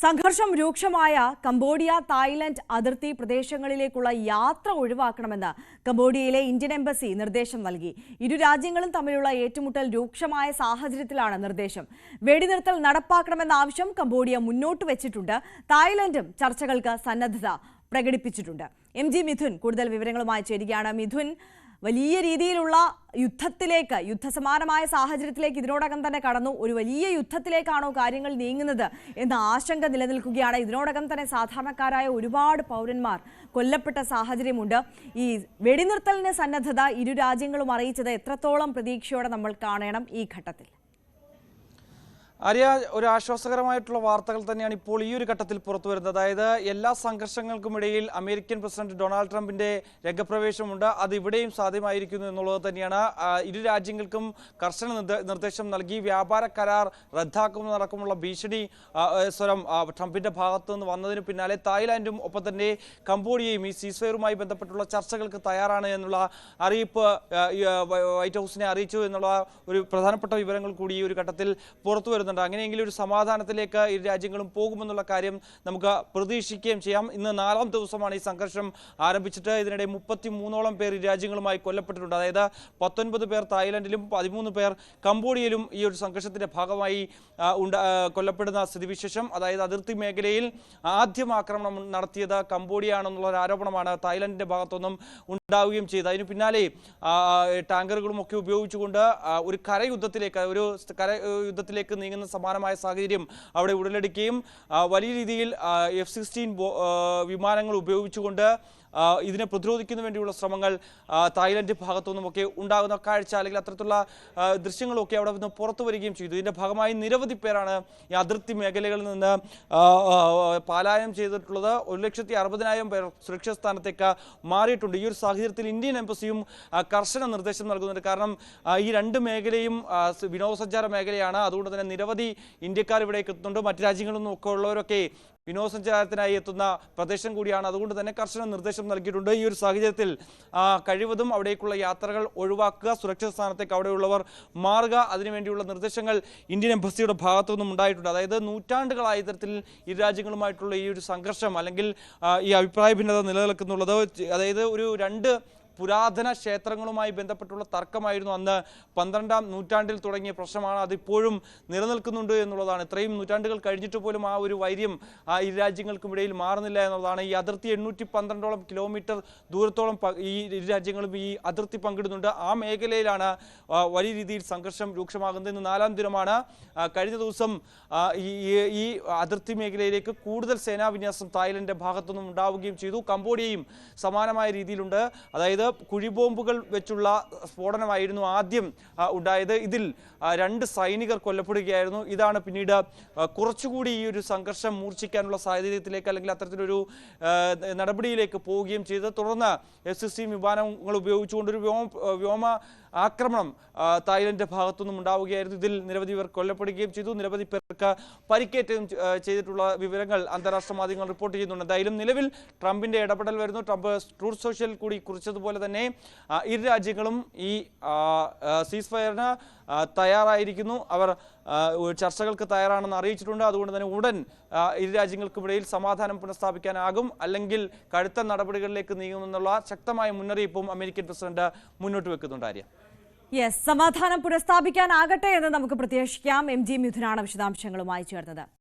സംഘർഷം രൂക്ഷമായ Cambodia Thailand അതിർത്തി പ്രദേശങ്ങളിലേക്കുള്ള യാത്ര ഒഴിവാക്കണമെന്ന് കംബോഡിയയിലെ ഇന്ത്യൻ എംബസി നിർദ്ദേശം നൽകി. ഇരു രാജ്യങ്ങളും തമ്മിലുള്ള ഏറ്റുമുട്ടൽ രൂക്ഷമായ സാഹചര്യത്തിലാണ് നിർദ്ദേശം. വെടിനിർത്തൽ നടപ്പാക്കണമെന്ന ആവശ്യം കംബോഡിയ മുന്നോട്ട് വെച്ചിട്ടുണ്ട്. തായ്ലൻഡും ചർച്ചകൾക്ക് സന്നദ്ധത പ്രകടിപ്പിച്ചിട്ടുണ്ട്. MG മിഥുൻ കൂടുതൽ വിവരങ്ങളുമായി ചേരുകയാണ്. മിഥുൻ, വലിയ രീതിയിലുള്ള യുദ്ധസമാനമായ സാഹചര്യത്തിലേക്ക് ഇതിനോടകം തന്നെ കടന്നു. ഒരു വലിയ യുദ്ധത്തിലേക്കാണോ കാര്യങ്ങൾ നീങ്ങുന്നത് എന്ന ആശങ്ക നിലനിൽക്കുകയാണ്. ഇതിനോടകം തന്നെ സാധാരണക്കാരായ ഒരുപാട് പൗരന്മാർ കൊല്ലപ്പെട്ട സാഹചര്യമുണ്ട്. ഈ വെടിനിർത്തലിന് സന്നദ്ധത ഇരു രാജ്യങ്ങളും അറിയിച്ചത് എത്രത്തോളം പ്രതീക്ഷയോടെ നമ്മൾ കാണണം ഈ ഘട്ടത്തിൽ? ആര്യ, ഒരു ആശ്വാസകരമായിട്ടുള്ള വാർത്തകൾ തന്നെയാണ് ഇപ്പോൾ ഈ ഒരു ഘട്ടത്തിൽ പുറത്തു വരുന്നത്. അതായത് എല്ലാ സംഘർഷങ്ങൾക്കുമിടയിൽ അമേരിക്കൻ പ്രസിഡന്റ് ഡൊണാൾഡ് ട്രംപിന്റെ രംഗപ്രവേശമുണ്ട്. അത് ഇവിടെയും സാധ്യമായിരിക്കുന്നു എന്നുള്ളത് തന്നെയാണ്. ഇരു രാജ്യങ്ങൾക്കും കർശന നിർദ്ദേശം നൽകി. വ്യാപാര കരാർ റദ്ദാക്കുന്നതടക്കമുള്ള ഭീഷണി സ്വരം ട്രംപിന്റെ ഭാഗത്തു നിന്ന് വന്നതിന് പിന്നാലെ തായ്ലാൻഡും ഒപ്പം തന്നെ കംബോഡിയയും ഈ സീസ്ഫയറുമായി ബന്ധപ്പെട്ടുള്ള ചർച്ചകൾക്ക് തയ്യാറാണ് എന്നുള്ള അറിയിപ്പ് വൈറ്റ് ഹൗസിനെ അറിയിച്ചു എന്നുള്ള ഒരു പ്രധാനപ്പെട്ട വിവരങ്ങൾ കൂടി ഈ ഒരു ഘട്ടത്തിൽ പുറത്തു വരുന്നു. അങ്ങനെയെങ്കിലും ഒരു സമാധാനത്തിലേക്ക് ഇരു രാജ്യങ്ങളും പോകുമെന്നുള്ള കാര്യം നമുക്ക് പ്രതീക്ഷിക്കുകയും ചെയ്യാം. ഇന്ന് 4ാം ദിവസമാണ് ഈ സംഘർഷം ആരംഭിച്ചിട്ട്. ഇതിനിടെ 33ഓളം പേർ ഇരു രാജ്യങ്ങളുമായി കൊല്ലപ്പെട്ടിട്ടുണ്ട്. അതായത് 19 പേർ തായ്ലൻഡിലും 13 പേർ കംബോഡിയയിലും ഈ ഒരു സംഘർഷത്തിന്റെ ഭാഗമായി കൊല്ലപ്പെടുന്ന സ്ഥിതിവിശേഷം. അതായത് അതിർത്തി മേഖലയിൽ ആദ്യം ആക്രമണം നടത്തിയത് കംബോഡിയ ആണെന്നുള്ള ഒരു ആരോപണമാണ് തായ്ലൻഡിന്റെ ഭാഗത്തൊന്നും ഉണ്ടാവുകയും ചെയ്തത്. അതിന് പിന്നാലെ ടാങ്കറുകളും ഒക്കെ ഉപയോഗിച്ചുകൊണ്ട് ഒരു കരയുദ്ധത്തിലേക്ക് നീങ്ങുന്ന സമാനമായ സാഹചര്യം അവിടെ ഉടലെടുക്കുകയും വലിയ രീതിയിൽ F-16 വിമാനങ്ങൾ ഉപയോഗിച്ചുകൊണ്ട് ഇതിനെ പ്രതിരോധിക്കുന്നതിന് വേണ്ടിയുള്ള ശ്രമങ്ങൾ തായ്ലൻഡ് ഭാഗത്തുനിന്നുമൊക്കെ ഉണ്ടാകുന്ന കാഴ്ച അല്ലെങ്കിൽ അത്തരത്തിലുള്ള ദൃശ്യങ്ങളൊക്കെ അവിടെ നിന്ന് പുറത്തു വരികയും ചെയ്തു. ഇതിൻ്റെ ഭാഗമായി നിരവധി പേരാണ് ഈ അതിർത്തി മേഖലകളിൽ നിന്ന് പലായനം ചെയ്തിട്ടുള്ളത്. 1,60,000 പേർ സുരക്ഷിത സ്ഥാനത്തേക്ക് മാറിയിട്ടുണ്ട്. ഈ ഒരു സാഹചര്യത്തിൽ ഇന്ത്യൻ എംബസിയും കർശന നിർദ്ദേശം നൽകുന്നുണ്ട്. കാരണം ഈ രണ്ട് മേഖലയും വിനോദസഞ്ചാര മേഖലയാണ്. അതുകൊണ്ട് തന്നെ നിരവധി ഇന്ത്യക്കാർ ഇവിടേക്ക് എത്തുന്നുണ്ട്. മറ്റു രാജ്യങ്ങളിൽ നിന്നൊക്കെ ഉള്ളവരൊക്കെ വിനോദസഞ്ചാരത്തിനായി എത്തുന്ന പ്രദേശം കൂടിയാണ്. അതുകൊണ്ട് തന്നെ കർശന നിർദ്ദേശം നൽകിയിട്ടുണ്ട്. ഈ ഒരു സാഹചര്യത്തിൽ കഴിവതും അവിടേക്കുള്ള യാത്രകൾ ഒഴിവാക്കുക, സുരക്ഷിത സ്ഥാനത്തേക്ക് അവിടെയുള്ളവർ മാറുക, അതിനുവേണ്ടിയുള്ള നിർദ്ദേശങ്ങൾ ഇന്ത്യൻ എംബസിയുടെ ഭാഗത്തു നിന്നും ഉണ്ടായിട്ടുണ്ട്. അതായത് നൂറ്റാണ്ടുകളായ തരത്തിൽ ഇരു രാജ്യങ്ങളുമായിട്ടുള്ള ഈ ഒരു സംഘർഷം അല്ലെങ്കിൽ ഈ അഭിപ്രായ ഭിന്നത നിലനിൽക്കുന്നുള്ളത്. അതായത് ഒരു രണ്ട് പുരാതന ക്ഷേത്രങ്ങളുമായി ബന്ധപ്പെട്ടുള്ള തർക്കമായിരുന്നു അന്ന് 12ാം നൂറ്റാണ്ടിൽ തുടങ്ങിയ പ്രശ്നമാണ്. അതിപ്പോഴും നിലനിൽക്കുന്നുണ്ട് എന്നുള്ളതാണ്. ഇത്രയും നൂറ്റാണ്ടുകൾ കഴിഞ്ഞിട്ട് പോലും ആ ഒരു വൈര്യം ഇരു രാജ്യങ്ങൾക്കുമിടയിൽ മാറുന്നില്ല എന്നുള്ളതാണ്. ഈ അതിർത്തി 812ഓളം കിലോമീറ്റർ ദൂരത്തോളം ഈ ഇരു രാജ്യങ്ങളും ഈ അതിർത്തി പങ്കിടുന്നുണ്ട്. ആ മേഖലയിലാണ് വലിയ രീതിയിൽ സംഘർഷം രൂക്ഷമാകുന്നത്. ഇന്ന് 4ാം ദിനമാണ്. കഴിഞ്ഞ ദിവസം ഈ അതിർത്തി മേഖലയിലേക്ക് കൂടുതൽ സേനാവിന്യാസം തായ്ലൻഡിന്റെ ഭാഗത്തുനിന്നും ഉണ്ടാവുകയും ചെയ്തു. കംബോഡിയയും സമാനമായ രീതിയിലുണ്ട്. അതായത് കുഴിബോംബുകൾ വെച്ചുള്ള സ്ഫോടനമായിരുന്നു ആദ്യം ഉണ്ടായത്. ഇതിൽ 2 സൈനികർ കൊല്ലപ്പെടുകയായിരുന്നു. ഇതാണ് പിന്നീട് കുറച്ചുകൂടി ഈ ഒരു സംഘർഷം മൂർച്ഛിക്കാനുള്ള സാഹചര്യത്തിലേക്ക് അല്ലെങ്കിൽ അത്തരത്തിലൊരു നടപടിയിലേക്ക് പോവുകയും ചെയ്തത്. തുടർന്ന് F-16 വിമാനങ്ങൾ ഉപയോഗിച്ചുകൊണ്ടൊരു വ്യോമ ആക്രമണം തായ്ലൻഡിന്റെ ഭാഗത്തുനിന്നും ഉണ്ടാവുകയായിരുന്നു. ഇതിൽ നിരവധി പേർ കൊല്ലപ്പെടുകയും ചെയ്തു. നിരവധി പേർക്ക് പരിക്കേറ്റുകയും ചെയ്തിട്ടുള്ള വിവരങ്ങൾ അന്താരാഷ്ട്ര മാധ്യമങ്ങൾ റിപ്പോർട്ട് ചെയ്യുന്നുണ്ട്. എന്തായാലും നിലവിൽ ട്രംപിന്റെ ഇടപെടൽ വരുന്നു. ട്രംപ് ട്രൂത്ത് സോഷ്യൽ കൂടി കുറിച്ചതുപോലെ തന്നെ ഇരു രാജ്യങ്ങളും ഈ സീസ് ഫയറിന് തയ്യാറായിരിക്കുന്നു. അവർ ചർച്ചകൾക്ക് തയ്യാറാണെന്ന് അറിയിച്ചിട്ടുണ്ട്. അതുകൊണ്ട് തന്നെ ഉടൻ ഇരു രാജ്യങ്ങൾക്കുമിടയിൽ സമാധാനം പുനഃസ്ഥാപിക്കാനാകും, അല്ലെങ്കിൽ കടുത്ത നടപടികളിലേക്ക് നീങ്ങുമെന്നുള്ള ശക്തമായ മുന്നറിയിപ്പും അമേരിക്കൻ പ്രസിഡന്റ് മുന്നോട്ട് വെക്കുന്നുണ്ട്. ആര്യ, സമാധാനം പുനഃസ്ഥാപിക്കാനാകട്ടെ എന്ന് നമുക്ക് പ്രതീക്ഷിക്കാം. MG മിഥുനാണ് വിശദാംശങ്ങളുമായി ചേർന്നത്.